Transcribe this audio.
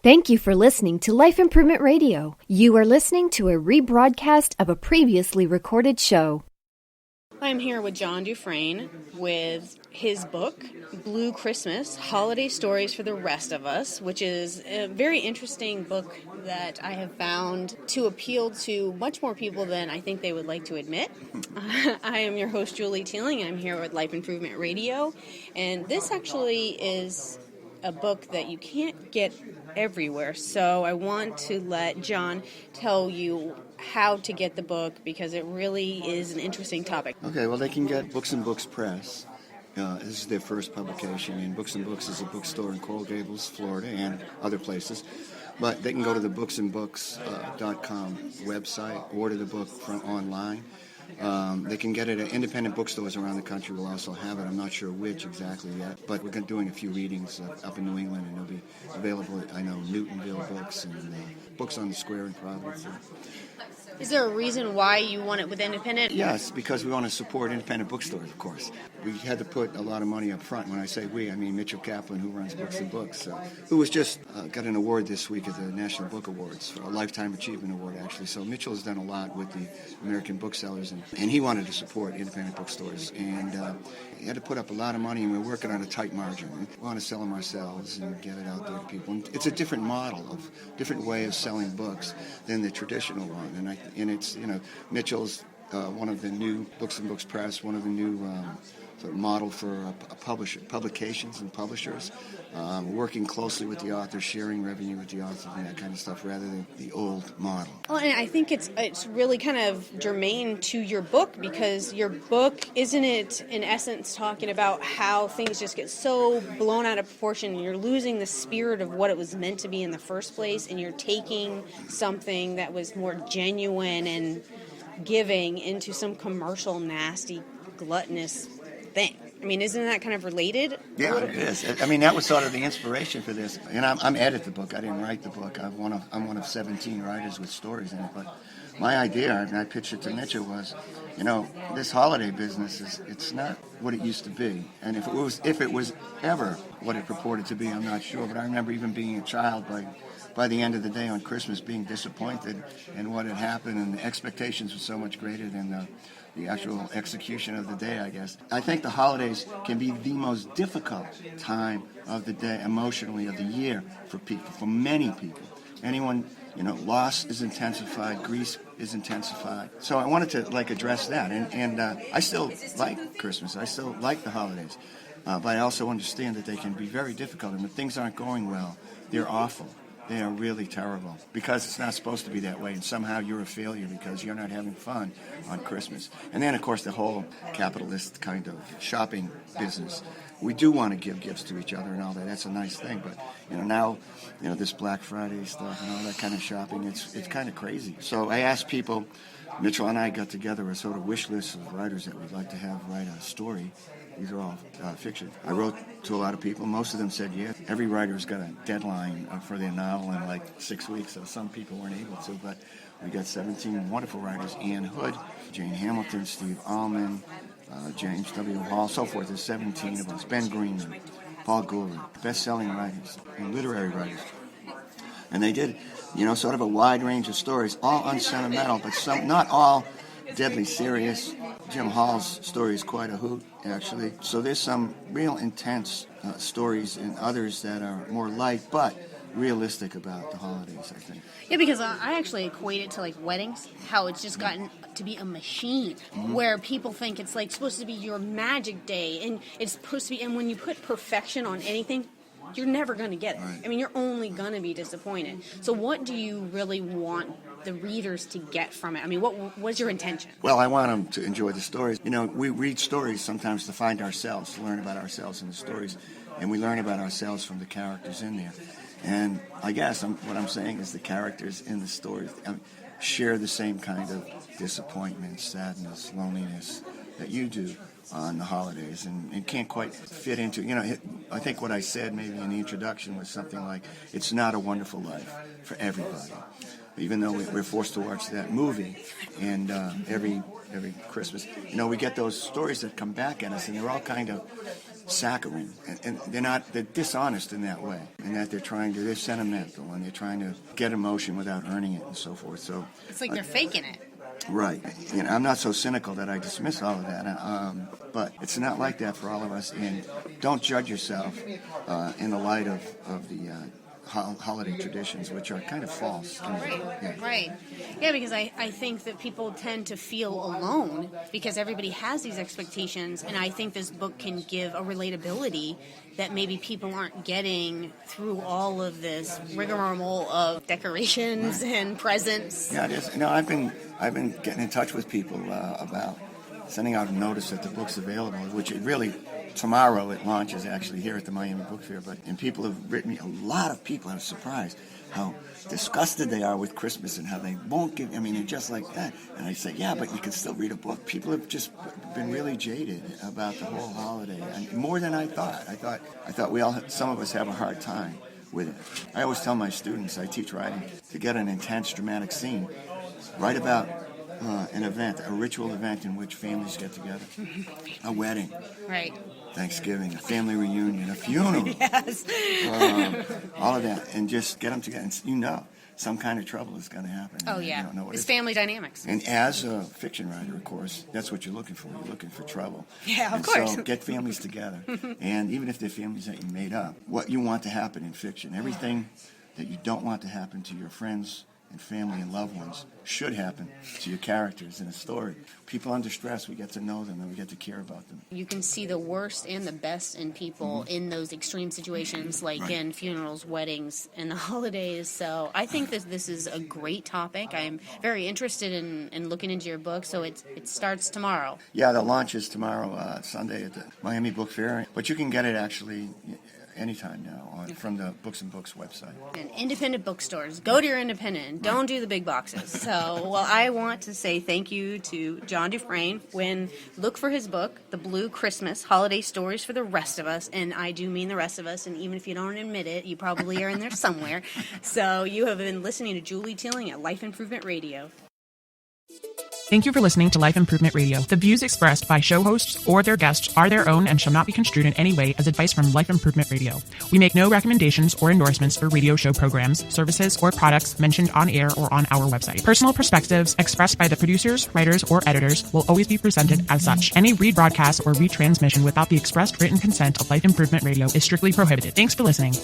Thank you for listening to Life Improvement Radio. You are listening to a rebroadcast of a previously recorded show. I'm here with John Dufresne with his book, Blue Christmas, Holiday Stories for the Rest of Us, which is a very interesting book that I have found to appeal to much more people than I think they would like to admit. I am your host, Julie Teeling. I'm here with Life Improvement Radio, and this actually is a book that you can't get everywhere. So I want to let John tell you how to get the book because it really is an interesting topic. Okay, well, they can get Books and Books Press. This is their first publication, and Books and Books is a bookstore in Coral Gables, Florida, and other places. But they can go to the booksandbooks.com website, order the book from online. They can get it at independent bookstores around the country. Will also have it. I'm not sure which exactly yet, but we're doing a few readings up in New England, and it'll be available at, I know, Newtonville Books and Books on the Square in Providence. Is there a reason why you want it with independent? Yes, because we want to support independent bookstores, of course. We had to put a lot of money up front. When I say we, I mean Mitchell Kaplan, who runs Books and Books, who was just got an award this week at the National Book Awards, for a Lifetime Achievement Award, actually. So Mitchell has done a lot with the American booksellers, and he wanted to support independent bookstores. And he had to put up a lot of money, and we're working on a tight margin. We want to sell them ourselves and get it out there to people. And it's a different model, different way of selling books than the traditional one. And it's, Mitchell's one of the new Books and Books Press, one of the new sort of model for publications and publishers, working closely with the authors, sharing revenue with the authors and that kind of stuff, rather than the old model. Well, and I think it's really kind of germane to your book, because your book, isn't it, in essence, talking about how things just get so blown out of proportion and you're losing the spirit of what it was meant to be in the first place, and you're taking something that was more genuine and giving into some commercial, nasty, gluttonous thing. I mean, isn't that kind of related? Yeah, it is. I mean, that was sort of the inspiration for this. And I'm edit the book. I didn't write the book. I'm one of 17 writers with stories in it. But my idea, and I pitched it to Mitchell, was, this holiday business it's not what it used to be. And if it was ever what it purported to be, I'm not sure. But I remember even being a child, by the end of the day on Christmas, being disappointed in what had happened, and the expectations were so much greater than the actual execution of the day, I guess. I think the holidays can be the most difficult time of the day, emotionally, of the year for people, for many people. Anyone, loss is intensified, grief is intensified. So I wanted to, address that. And I still like Christmas. I still like the holidays. But I also understand that they can be very difficult. And if things aren't going well, they're awful. They are really terrible, because it's not supposed to be that way, and somehow you're a failure because you're not having fun on Christmas. And then, of course, the whole capitalist kind of shopping business. We do want to give gifts to each other and all that. That's a nice thing. But, now, this Black Friday stuff and all that kind of shopping, it's kind of crazy. So I asked people, Mitchell and I got together a sort of wish list of writers that we'd like to have write a story. These are all fiction. I wrote to a lot of people. Most of them said yes. Every writer's got a deadline for their novel in 6 weeks, so some people weren't able to. But we got 17 wonderful writers: Ann Hood, Jane Hamilton, Steve Allman, James W. Hall, so forth. There's 17 of us. Ben Greenman, Paul Gould, best-selling writers and literary writers. And they did, sort of a wide range of stories, all unsentimental, but some, not all deadly serious. Jim Hall's story is quite a hoot, actually. So there's some real intense stories, and others that are more light, but realistic about the holidays, I think. Yeah, because I actually equate it to weddings, how it's just gotten to be a machine, where people think it's supposed to be your magic day, and it's supposed to be, and when you put perfection on anything, you're never going to get it. Right. I mean, you're only going to be disappointed. So what do you really want the readers to get from it? I mean, what's your intention? Well, I want them to enjoy the stories. We read stories sometimes to find ourselves, to learn about ourselves in the stories, and we learn about ourselves from the characters in there. And I guess what I'm saying is the characters in the stories share the same kind of disappointment, sadness, loneliness that you do on the holidays, and it can't quite fit into, I think what I said maybe in the introduction was something like, it's not a wonderful life for everybody. Even though we're forced to watch that movie, and every Christmas, we get those stories that come back at us, and they're all kind of saccharine, and they're dishonest in that way, in that they're sentimental and they're trying to get emotion without earning it and so forth. So it's like they're faking it. Right. I'm not so cynical that I dismiss all of that, but it's not like that for all of us. And don't judge yourself in the light of the holiday traditions, which are kind of false. Right. Yeah, because I think that people tend to feel alone because everybody has these expectations, and I think this book can give a relatability that maybe people aren't getting through all of this rigmarole of decorations and presents. Yeah, it is. I've been getting in touch with people about sending out a notice that the book's available, which it really, tomorrow it launches actually here at the Miami Book Fair. And people have written me, a lot of people are surprised how disgusted they are with Christmas and how they won't give, they're just like that. And I say, yeah, but you can still read a book. People have just been really jaded about the whole holiday, and more than I thought. I thought some of us have a hard time with it. I always tell my students, I teach writing, to get an intense, dramatic scene, write about an event, a ritual event in which families get together, a wedding, right, Thanksgiving, a family reunion, a funeral, yes, all of that, and just get them together. And some kind of trouble is going to happen. Oh yeah, you don't know what it's family dynamics. And as a fiction writer, of course, that's what you're looking for. You're looking for trouble. Yeah, of course. So get families together, and even if they're families that you made up, what you want to happen in fiction, everything that you don't want to happen to your friends and family and loved ones should happen to your characters in a story. People under stress, we get to know them and we get to care about them. You can see the worst and the best in people in those extreme situations, like in funerals, weddings, and the holidays. So I think that this is a great topic. I'm very interested in looking into your book. So it starts tomorrow. Yeah, the launch is tomorrow, Sunday at the Miami Book Fair. But you can get it actually anytime now from the Books and Books website. And independent bookstores. Go to your independent. Don't do the big boxes. So, well, I want to say thank you to John Dufresne. Look for his book, The Blue Christmas, Holiday Stories for the Rest of Us. And I do mean the rest of us. And even if you don't admit it, you probably are in there somewhere. So you have been listening to Julie Teeling at Life Improvement Radio. Thank you for listening to Life Improvement Radio. The views expressed by show hosts or their guests are their own and shall not be construed in any way as advice from Life Improvement Radio. We make no recommendations or endorsements for radio show programs, services, or products mentioned on air or on our website. Personal perspectives expressed by the producers, writers, or editors will always be presented as such. Any rebroadcast or retransmission without the expressed written consent of Life Improvement Radio is strictly prohibited. Thanks for listening.